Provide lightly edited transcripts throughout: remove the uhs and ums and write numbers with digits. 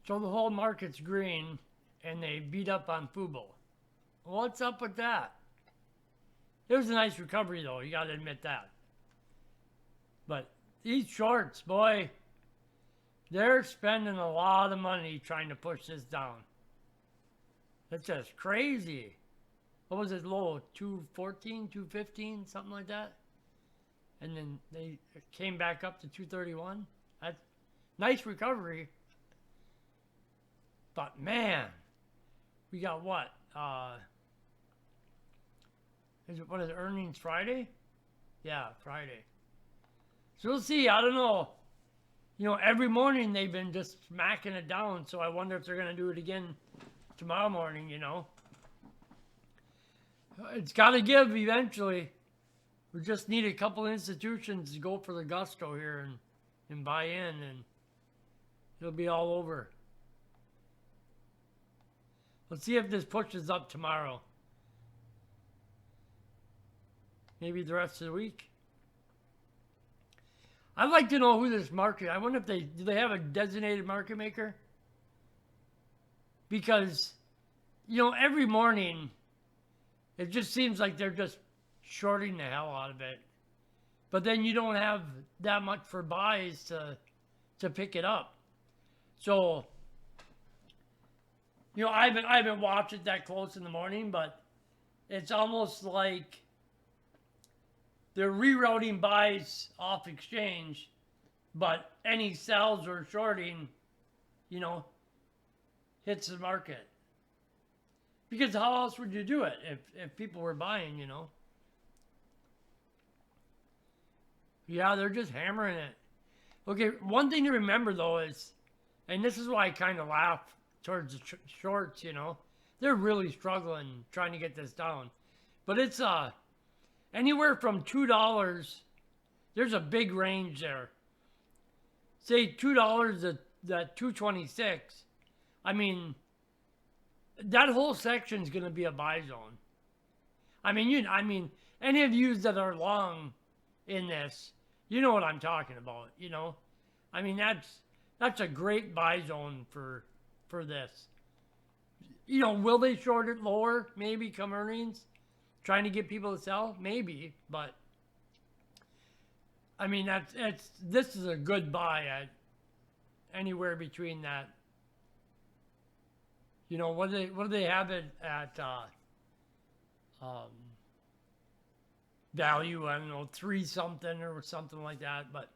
So the whole market's green, and they beat up on Fubo. What's up with that? It was a nice recovery, though. You got to admit that. But these shorts, boy, they're spending a lot of money trying to push this down. That's just crazy. What was it low? 214, 215, something like that? And then they came back up to 231. That's nice recovery. But man, we got what? What is it, earnings Friday? Yeah, Friday. So we'll see. I don't know. Every morning they've been just smacking it down. So I wonder if they're going to do it again tomorrow morning, It's got to give eventually. We just need a couple institutions to go for the gusto here and buy in, and it'll be all over. Let's see if this pushes up tomorrow. Maybe the rest of the week. I'd like to know who this market. I wonder if do they have a designated market maker? Because, every morning, it just seems like they're just shorting the hell out of it. But then you don't have that much for buys to pick it up. So, I haven't watched it that close in the morning, but it's almost like they're rerouting buys off exchange, but any sells or shorting, hits the market. Because how else would you do it if people were buying, Yeah, they're just hammering it. Okay, one thing to remember, though, is, and this is why I kind of laugh towards the shorts, they're really struggling trying to get this down. But it's anywhere from $2, there's a big range there. Say $2 to that 226. I mean, that whole section's going to be a buy zone. I mean, any of you that are long in this, you know what I'm talking about, I mean, that's a great buy zone for this. Will they short it lower? Maybe come earnings, trying to get people to sell. Maybe, but I mean this is a good buy at anywhere between that. What do they have it at? Value, I don't know, 3 something or something like that, but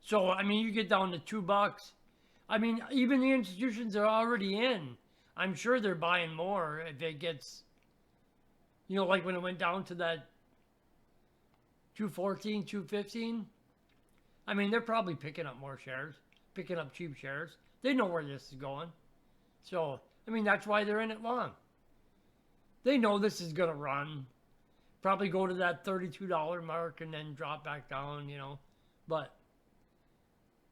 so I mean, you get down to $2. I mean, even the institutions are already in. I'm sure they're buying more if it gets, like when it went down to that 214, 215. I mean, they're probably picking up more shares, picking up cheap shares. They know where this is going. So, I mean, that's why they're in it long. They know this is going to run. Probably go to that $32 mark and then drop back down, But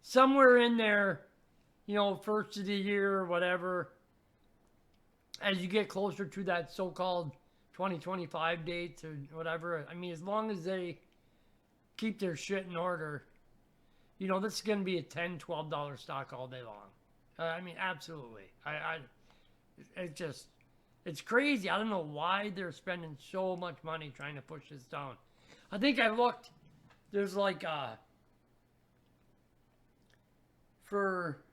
somewhere in there, first of the year or whatever, as you get closer to that so-called 2025 date or whatever, I mean, as long as they keep their shit in order, this is going to be a $10, $12 stock all day long. I mean, absolutely. It's crazy. I don't know why they're spending so much money trying to push this down. I think I looked, there's like, for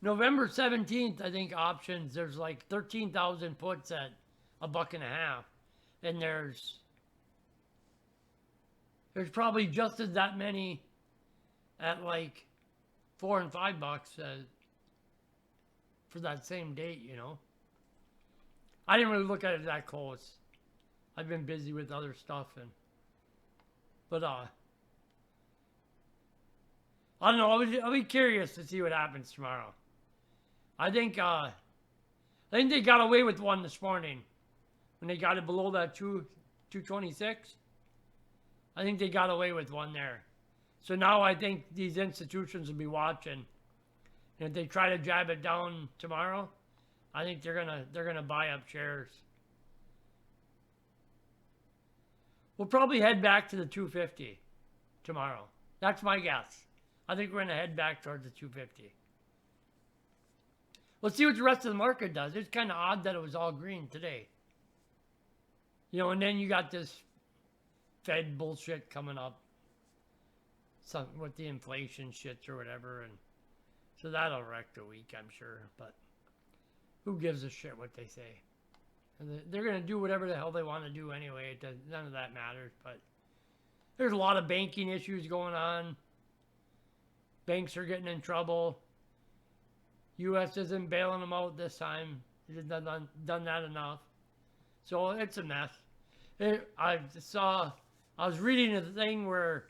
November 17th, I think options, there's like 13,000 puts at $1.50. And there's probably just as that many at like $4 and $5 for that same date, I didn't really look at it that close. I've been busy with other stuff, but I don't know. I'll be curious to see what happens tomorrow. I think they got away with one this morning when they got it below that 226. I think they got away with one there. So now I think these institutions will be watching, and if they try to jab it down tomorrow, I think they're gonna buy up shares. We'll probably head back to the 250 tomorrow. That's my guess. I think we're going to head back towards the 250. Let's see what the rest of the market does. It's kind of odd that it was all green today. You know, and then you got this Fed bullshit coming up. Something with the inflation shits or whatever. And so that'll wreck the week, I'm sure. But who gives a shit what they say? And they're going to do whatever the hell they want to do anyway. None of that matters. But there's a lot of banking issues going on. Banks are getting in trouble. U.S. isn't bailing them out this time. It has done that enough. So it's a mess. I was reading a thing where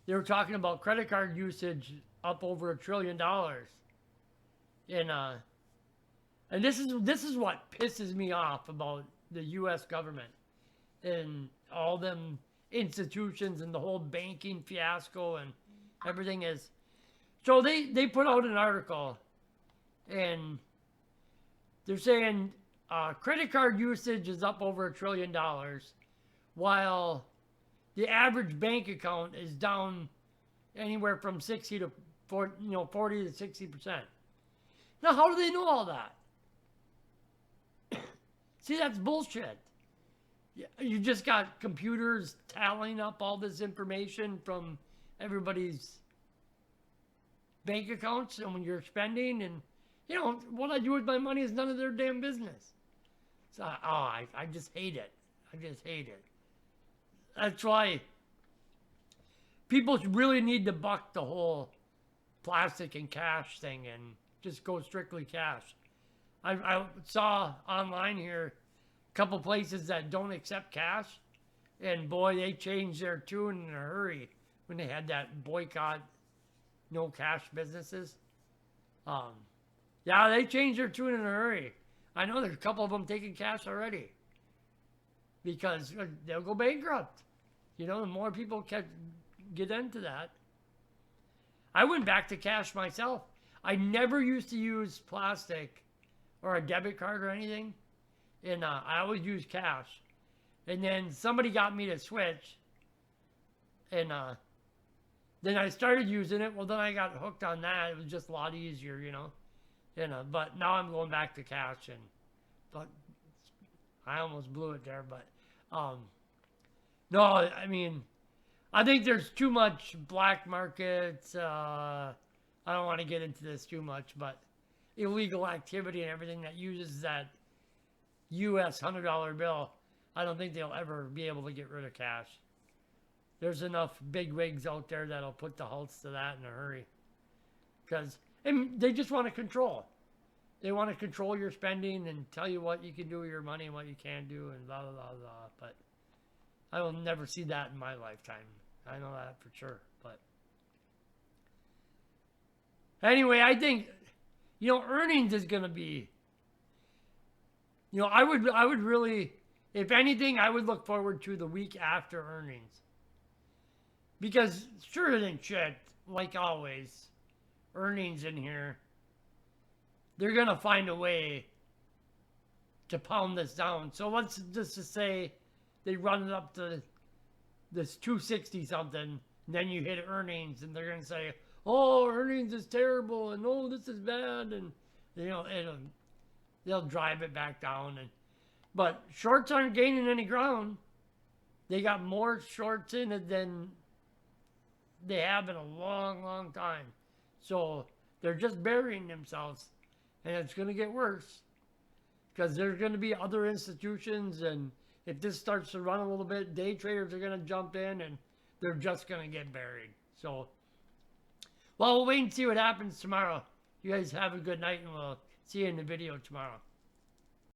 they were talking about credit card usage up over $1 trillion. And this is what pisses me off about the U.S. government and all them institutions and the whole banking fiasco and everything is. So they put out an article, and they're saying credit card usage is up over $1 trillion, while the average bank account is down anywhere from 60 to 40, 40 to 60%. Now, how do they know all that? See, that's bullshit. You just got computers tallying up all this information from everybody's bank accounts and when you're spending, and what I do with my money is none of their damn business. So I just hate it. I just hate it. That's why people really need to buck the whole plastic and cash thing and just go strictly cash. I saw online here a couple places that don't accept cash, and boy, they changed their tune in a hurry when they had that boycott no cash businesses. Yeah, they changed their tune in a hurry. I know there's a couple of them taking cash already because they'll go bankrupt. The more people can get into that. I went back to cash myself. I never used to use plastic or a debit card or anything, and I always used cash. And then somebody got me to switch, and then I started using it. Well, then I got hooked on that. It was just a lot easier, But now I'm going back to cash, but I almost blew it there. But no, I mean, I think there's too much black market. I don't want to get into this too much, but illegal activity and everything that uses that U.S. $100 bill. I don't think they'll ever be able to get rid of cash. There's enough bigwigs out there that'll put the halts to that in a hurry. Because they just want to control. They want to control your spending and tell you what you can do with your money and what you can't do and blah, blah, blah, blah. But I will never see that in my lifetime. I know that for sure. But anyway, I think, earnings is going to be, I would really, if anything, I would look forward to the week after earnings. Because sure than shit, like always, earnings in here, they're going to find a way to pound this down. So let's just say they run it up to this 260 something, and then you hit earnings, and they're going to say, oh, earnings is terrible, and oh, this is bad, and they'll drive it back down. But shorts aren't gaining any ground. They got more shorts in it than they have in a long, long time. So they're just burying themselves, and it's going to get worse because there's going to be other institutions, and if this starts to run a little bit, day traders are going to jump in, and they're just going to get buried. So, well, we'll wait and see what happens tomorrow. You guys have a good night, and we'll see you in the video tomorrow.